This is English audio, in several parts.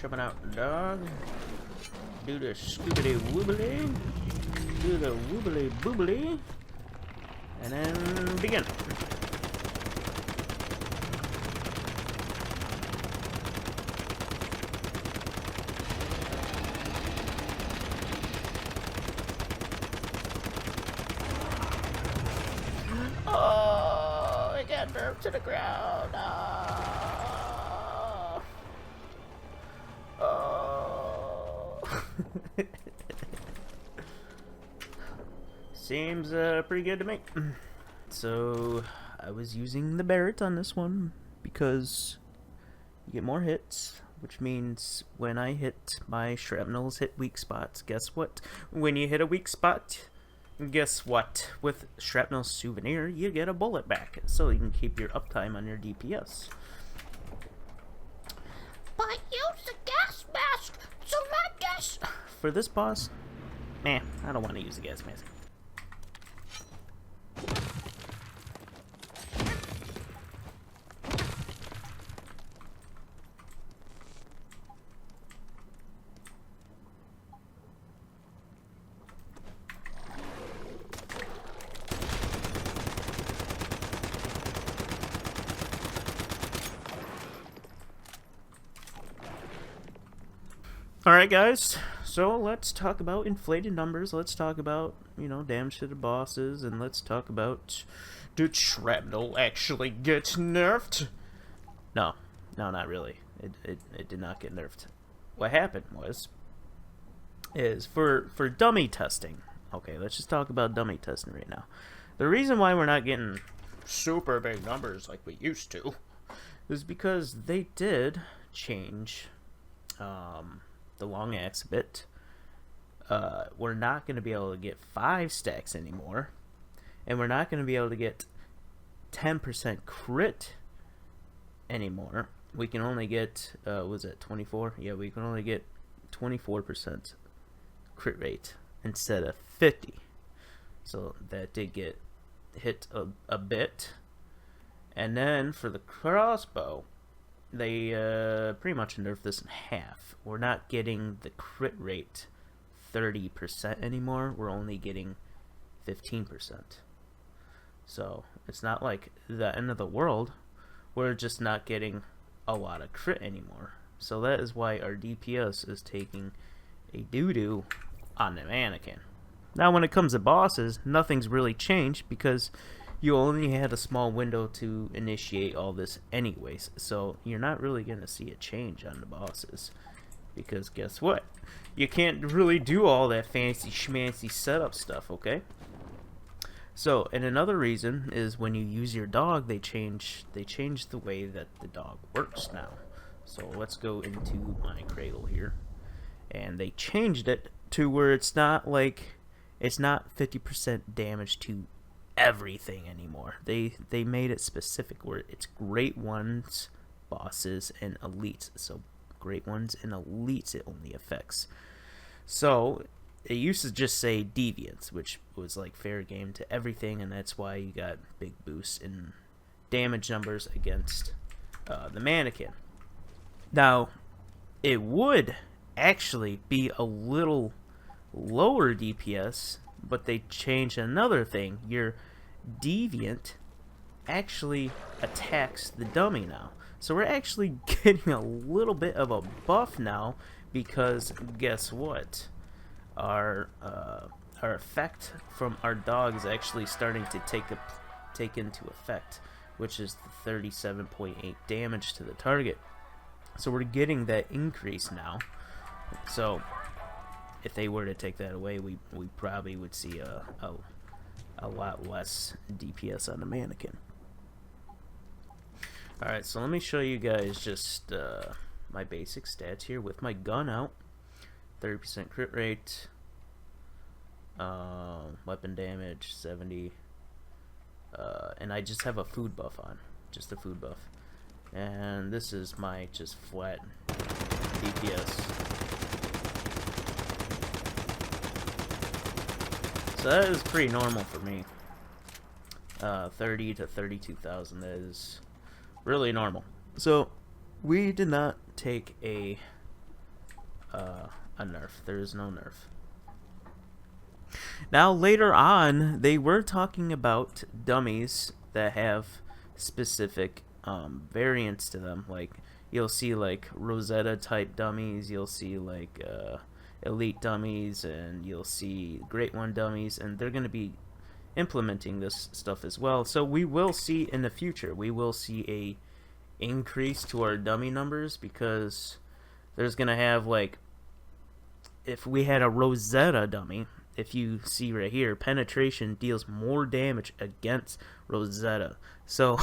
Jumping out, dog. Do the scoobity woobly. Do the woobly boobly. And then begin. Oh, it got nerfed to the ground. Oh. Seems pretty good to me. So I was using the Barrett on this one because you get more hits, which means when I hit my shrapnels hit weak spots, guess what? When you hit a weak spot, guess what? With Shrapnel Souvenir, you get a bullet back, so you can keep your uptime on your DPS. But use the gas mask, so not gas. For this boss, I don't want to use the gas mask. Alright guys, so let's talk about inflated numbers, let's talk about, damage to the bosses, and let's talk about, did Shrapnel actually get nerfed? No, not really. It did not get nerfed. What happened is for dummy testing, okay, let's just talk about dummy testing right now. The reason why we're not getting super big numbers like we used to is because they did change, the long axe a bit. We're not going to be able to get 5 stacks anymore, and we're not going to be able to get 10% crit anymore. We can only get was it 24? Yeah, we can only get 24% crit rate instead of 50. So that did get hit a bit. And then for the crossbow, they pretty much nerfed this in half. We're not getting the crit rate 30% anymore. We're only getting 15%. So it's not like the end of the world. We're just not getting a lot of crit anymore. So that is why our DPS is taking a doo-doo on the mannequin. Now when it comes to bosses, nothing's really changed because you only had a small window to initiate all this anyways, so you're not really going to see a change on the bosses, because guess what? You can't really do all that fancy schmancy setup stuff, okay? So, and another reason is when you use your dog, they change the way that the dog works now. So let's go into my cradle here, and they changed it to where it's not 50% damage to everything anymore. They made it specific where it's great ones, bosses, and elites. So great ones and elites it only affects. So it used to just say deviants, which was like fair game to everything, and that's why you got big boosts in damage numbers against the mannequin. Now it would actually be a little lower DPS, but they changed another thing. Your deviant actually attacks the dummy now. So we're actually getting a little bit of a buff now, because guess what? Our effect from our dog is actually starting to take into effect, which is the 37.8 damage to the target. So we're getting that increase now. So if they were to take that away, we probably would see a lot less DPS on the mannequin. Alright, so let me show you guys just my basic stats here with my gun out. 30% crit rate, weapon damage 70, and I just have a food buff on, just a food buff. And this is my just flat DPS. So that is pretty normal for me. 30 to 32,000, that is really normal. So we did not take a a nerf. There is no nerf. Now, later on, they were talking about dummies that have specific variants to them. Like, you'll see, like, Rosetta-type dummies. You'll see, like, Elite dummies. And you'll see Great One dummies. And they're going to be implementing this stuff as well. So we will see in the future, we will see a increase to our dummy numbers, because there's going to have, like, if we had a Rosetta dummy, if you see right here, penetration deals more damage against Rosetta. So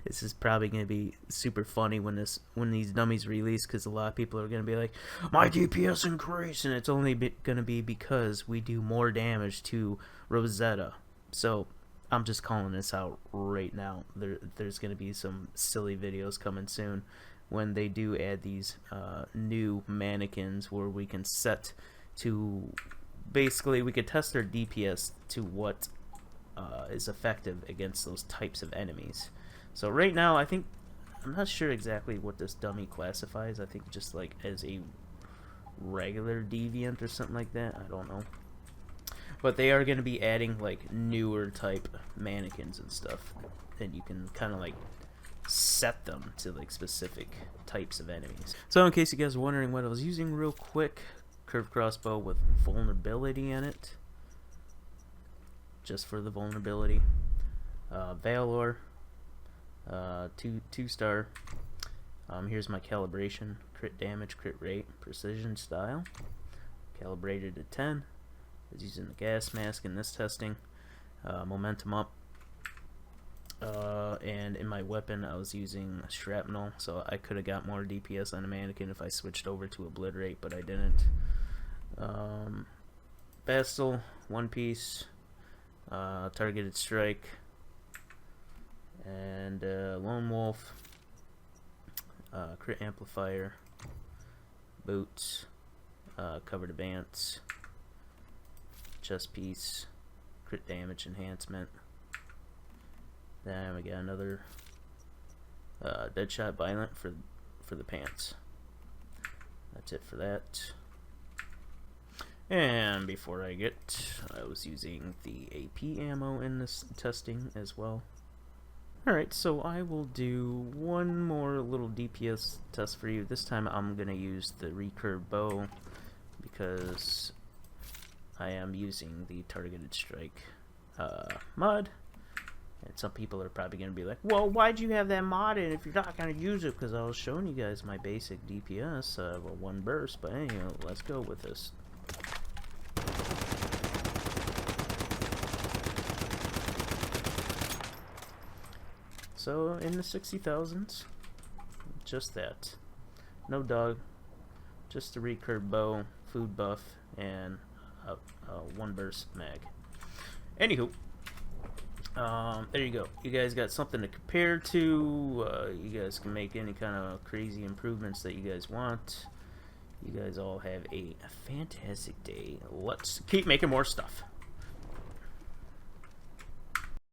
this is probably going to be super funny when these dummies release, because a lot of people are going to be like, my DPS increased, and it's only going to be because we do more damage to Rosetta. So I'm just calling this out right now. There's going to be some silly videos coming soon when they do add these new mannequins where we can set to, basically we could test our DPS to what is effective against those types of enemies. So right now, I'm not sure exactly what this dummy classifies. I think just like as a regular Deviant or something like that. I don't know. But they are going to be adding like newer type mannequins and stuff, and you can kind of like set them to like specific types of enemies. So in case you guys are wondering what I was using real quick, curved crossbow with vulnerability in it, just for the vulnerability. Valor, 2-star. Here's my calibration: crit damage, crit rate, precision style. Calibrated to 10. I was using the gas mask in this testing. Momentum up. And in my weapon I was using shrapnel, so I could have got more DPS on a mannequin if I switched over to obliterate, but I didn't. Bastille, one piece, targeted strike, and lone wolf, crit amplifier, boots, covered advance, chest piece, crit damage enhancement. Then we got another Deadshot Violent for the pants. That's it for that. And before I was using the AP ammo in this testing as well. Alright, so I will do one more little DPS test for you. This time I'm going to use the recurve bow, because I am using the targeted strike mod. And some people are probably going to be like, well, why'd you have that mod in if you're not going to use it? Because I was showing you guys my basic DPS, well, one burst. But anyway, let's go with this. So, in the 60,000s, just that. No dog, just the recurve bow, food buff, and a one burst mag. Anywho. There you go. You guys got something to compare to. You guys can make any kind of crazy improvements that you guys want. You guys all have a fantastic day. Let's keep making more stuff.